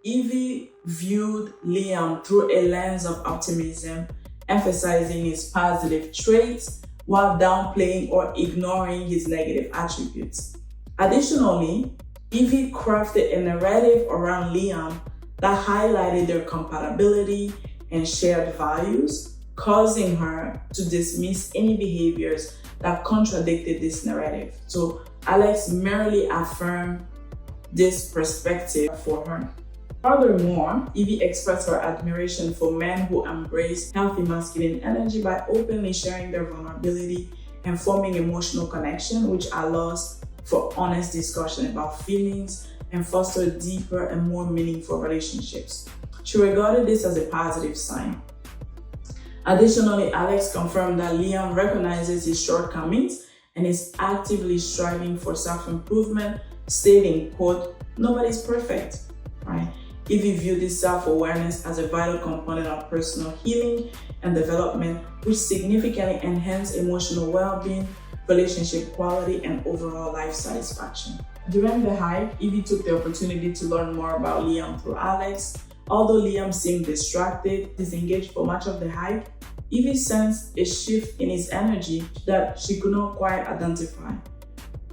Evie viewed Liam through a lens of optimism, emphasizing his positive traits while downplaying or ignoring his negative attributes. Additionally, Evie crafted a narrative around Liam that highlighted their compatibility and shared values, causing her to dismiss any behaviors that contradicted this narrative. So Alex merely affirmed this perspective for her. Furthermore, Evie expressed her admiration for men who embrace healthy masculine energy by openly sharing their vulnerability and forming emotional connection, which allows for honest discussion about feelings and foster deeper and more meaningful relationships. She regarded this as a positive sign. Additionally, Alex confirmed that Liam recognizes his shortcomings and is actively striving for self-improvement, stating, quote, "Nobody's perfect," right? Evie viewed this self-awareness as a vital component of personal healing and development, which significantly enhanced emotional well-being, relationship quality, and overall life satisfaction. During the hike, Evie took the opportunity to learn more about Liam through Alex. Although Liam seemed distracted, disengaged for much of the hike, Evie sensed a shift in his energy that she could not quite identify.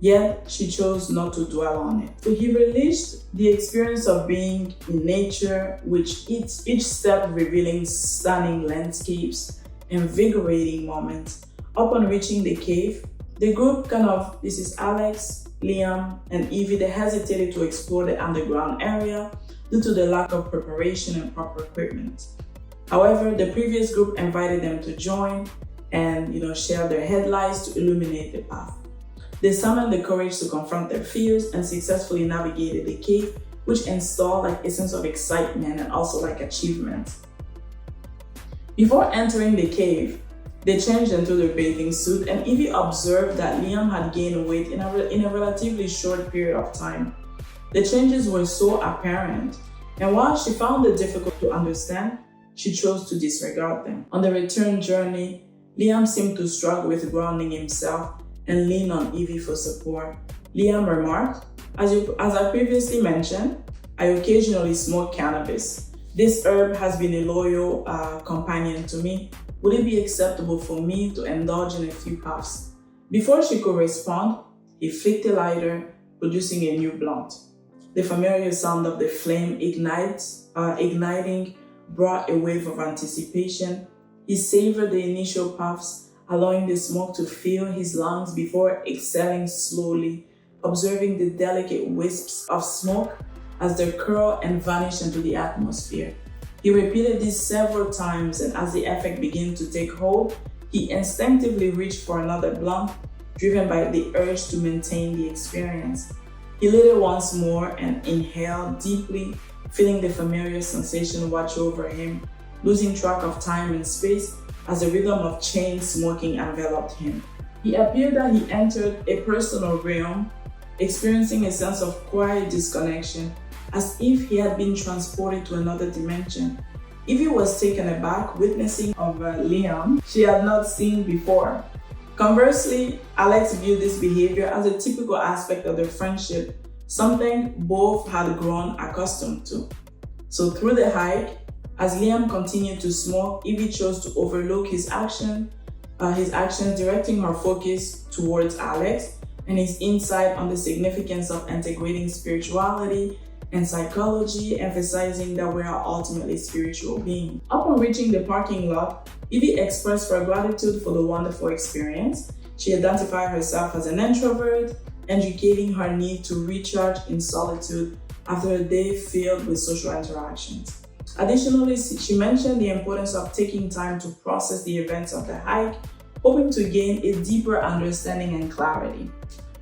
Yet, she chose not to dwell on it. So he relished the experience of being in nature, which each step revealing stunning landscapes, invigorating moments. Upon reaching the cave, the group this is Alex, Liam, and Evie, they hesitated to explore the underground area due to the lack of preparation and proper equipment. However, the previous group invited them to join and share their headlights to illuminate the path. They summoned the courage to confront their fears and successfully navigated the cave, which installed a sense of excitement and also achievement. Before entering the cave, they changed into their bathing suit, and Evie observed that Liam had gained weight in a relatively short period of time. The changes were so apparent, and while she found it difficult to understand, she chose to disregard them. On the return journey, Liam seemed to struggle with grounding himself and lean on Evie for support. Liam remarked, as I previously mentioned, I occasionally smoke cannabis. This herb has been a loyal companion to me. Would it be acceptable for me to indulge in a few puffs? Before she could respond, he flicked a lighter, producing a new blunt. The familiar sound of the flame igniting brought a wave of anticipation. He savored the initial puffs, allowing the smoke to fill his lungs before exhaling slowly, observing the delicate wisps of smoke as they curl and vanish into the atmosphere. He repeated this several times, and as the effect began to take hold, he instinctively reached for another blunt, driven by the urge to maintain the experience. He lit it once more and inhaled deeply, feeling the familiar sensation wash over him, losing track of time and space as the rhythm of chain smoking enveloped him. He appeared that he entered a personal realm, experiencing a sense of quiet disconnection, as if he had been transported to another dimension. Evie was taken aback, witnessing Liam she had not seen before. Conversely, Alex viewed this behavior as a typical aspect of their friendship, something both had grown accustomed to. So through the hike, as Liam continued to smoke, Evie chose to overlook his actions, directing her focus towards Alex and his insight on the significance of integrating spirituality and psychology, emphasizing that we are ultimately spiritual beings. Upon reaching the parking lot, Evie expressed her gratitude for the wonderful experience. She identified herself as an introvert, indicating her need to recharge in solitude after a day filled with social interactions. Additionally, she mentioned the importance of taking time to process the events of the hike, hoping to gain a deeper understanding and clarity.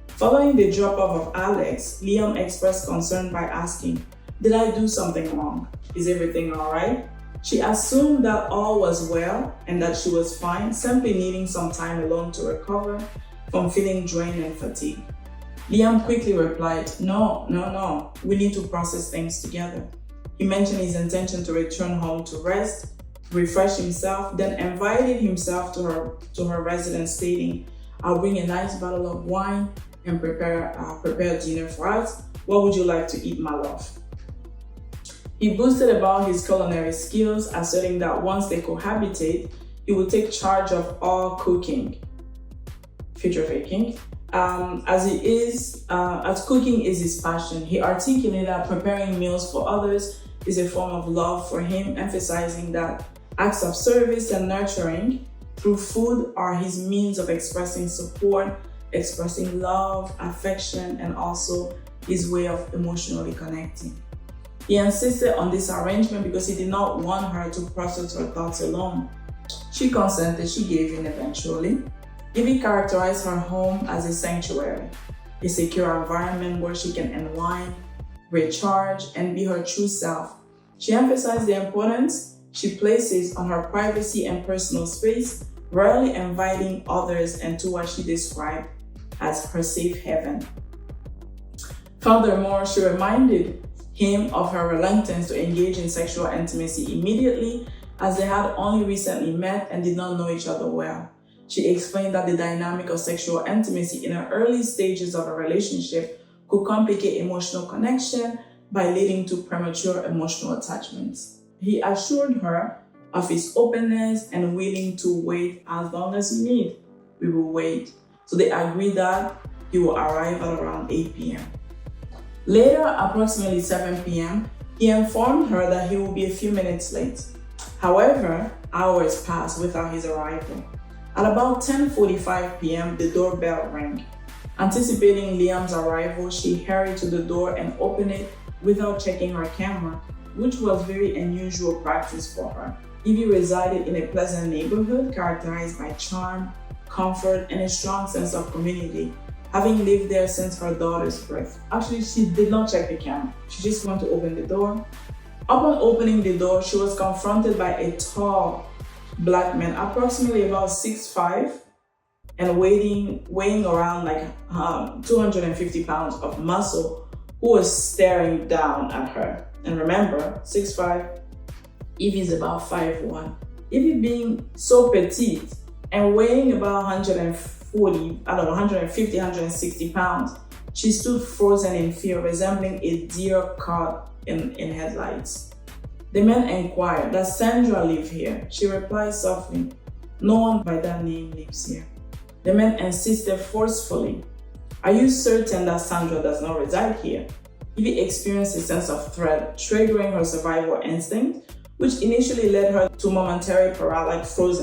Following the drop-off of Alex, Liam expressed concern by asking, "Did I do something wrong? Is everything all right?" She assumed that all was well and that she was fine, simply needing some time alone to recover from feeling drained and fatigued. Liam quickly replied, No, we need to process things together." He mentioned his intention to return home to rest, refresh himself, then invited himself to her residence, stating, "I'll bring a nice bottle of wine and prepare dinner for us. What would you like to eat, my love?" He boasted about his culinary skills, asserting that once they cohabitate, he would take charge of all cooking, future faking. As cooking is his passion, he articulated that preparing meals for others is a form of love for him, emphasizing that acts of service and nurturing through food are his means of expressing support, expressing love, affection, and also his way of emotionally connecting. He insisted on this arrangement because he did not want her to process her thoughts alone. She consented, she gave in eventually. Ivy characterized her home as a sanctuary, a secure environment where she can unwind, recharge, and be her true self. She emphasized the importance she places on her privacy and personal space, rarely inviting others into what she described as her safe haven. Furthermore, she reminded him of her reluctance to engage in sexual intimacy immediately, as they had only recently met and did not know each other well. She explained that the dynamic of sexual intimacy in the early stages of a relationship could complicate emotional connection by leading to premature emotional attachments. He assured her of his openness and willing to wait as long as you need. We will wait. So they agreed that he will arrive at around 8 p.m. Later, approximately 7 p.m., he informed her that he will be a few minutes late. However, hours passed without his arrival. At about 10:45 p.m., the doorbell rang. Anticipating Liam's arrival, she hurried to the door and opened it without checking her camera, which was very unusual practice for her. Evie resided in a pleasant neighborhood characterized by charm, comfort, and a strong sense of community, having lived there since her daughter's birth. Actually, she did not check the camera. She just wanted to open the door. Upon opening the door, she was confronted by a tall black man, approximately about 6'5", and weighing around like 250 pounds of muscle, who was staring down at her. And remember, 6'5", Evie is about 5'1". Evie being so petite and weighing about 150, 160 pounds, she stood frozen in fear, resembling a deer caught in headlights. The man inquired, "Does Sandra live here?" She replied softly, "No one by that name lives here." The man insisted forcefully, "Are you certain that Sandra does not reside here?" Evie experienced a sense of threat, triggering her survival instinct, which initially led her to momentary paralysis.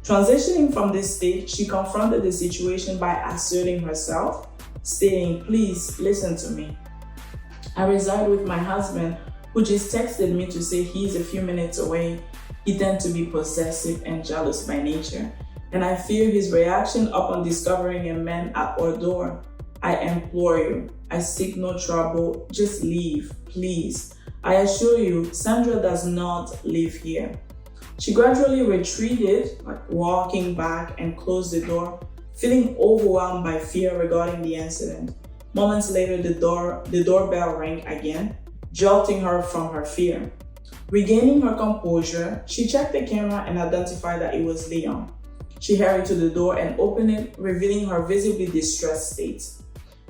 Transitioning from this state, she confronted the situation by asserting herself, stating, "Please listen to me. I reside with my husband, who just texted me to say he's a few minutes away. He tends to be possessive and jealous by nature, and I fear his reaction upon discovering a man at our door. I implore you, I seek no trouble, just leave, please. I assure you, Sandra does not live here." She gradually retreated, walking back, and closed the door, feeling overwhelmed by fear regarding the incident. Moments later, the doorbell rang again, jolting her from her fear. Regaining her composure, she checked the camera and identified that it was Liam. She hurried to the door and opened it, revealing her visibly distressed state.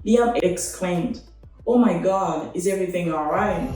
Liam exclaimed, "Oh my God, is everything all right?"